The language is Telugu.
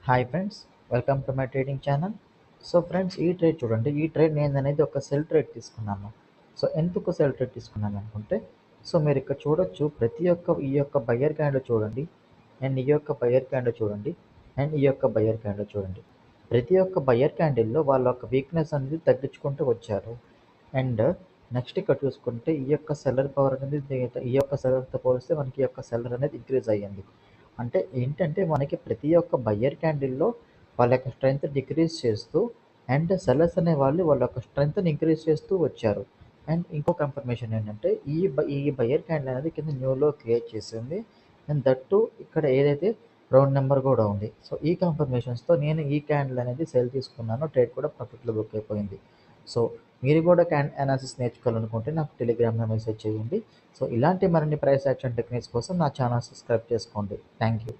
Hi friends, welcome to my trading channel. So friends, ఈ ట్రేడ్ చూడండి. ఈ ట్రేడ్ నేను అనేది ఒక సెల్ ట్రేడ్ తీసుకున్నాను. సో ఎందుకు సెల్ ట్రేడ్ తీసుకున్నాను అనుకుంటే, సో మీరు ఇక్కడ చూడొచ్చు, ప్రతి ఒక్క ఈ యొక్క బయ్యర్ క్యాండిల్ చూడండి, అండ్ ఈ యొక్క బయ్యర్ క్యాండిల్ చూడండి, అండ్ ఈ యొక్క బయ్యర్ క్యాండిల్ చూడండి. ప్రతి ఒక్క బయ్యర్ క్యాండిల్లో వాళ్ళ యొక్క వీక్నెస్ అనేది తగ్గించుకుంటూ వచ్చారు. అండ్ నెక్స్ట్ ఇక్కడ చూసుకుంటే ఈ యొక్క సెల్లర్ పవర్ అనేది ఈ యొక్క సెల్లర్తో పోలిస్తే మనకి ఈ యొక్క సెల్లర్ అనేది ఇంక్రీజ్ అయ్యింది. అంటే ఏంటంటే మనకి ప్రతి ఒక్క బయ్యర్ క్యాండిల్లో వాళ్ళ యొక్క స్ట్రెంగ్త్ డిక్రీజ్ చేస్తూ అండ్ సెల్లర్స్ అనే వాళ్ళు వాళ్ళ యొక్క స్ట్రెంగ్త్ని ఇంక్రీజ్ చేస్తూ వచ్చారు. అండ్ ఇంకో కన్ఫర్మేషన్ ఏంటంటే ఈ బయ్యర్ క్యాండిల్ అనేది కింద న్యూలో క్రియేట్ చేసింది. అండ్ దట్టు ఇక్కడ ఏదైతే రౌండ్ నెంబర్ కూడా ఉంది. సో ఈ కన్ఫర్మేషన్స్తో నేను ఈ క్యాండిల్ అనేది సేల్ తీసుకున్నాను. ట్రేడ్ కూడా ప్రాఫిట్లో బుక్ అయిపోయింది. సో మీరు కూడా అనాలిసిస్ నేర్చుకోవాలనుకుంటే నాకు టెలిగ్రామ్లో మెసేజ్ చేయండి. సో ఇలాంటి మరిన్ని ప్రైస్ యాక్షన్ టెక్నిక్స్ కోసం నా ఛానల్ సబ్స్క్రైబ్ చేసుకోండి. Thank you.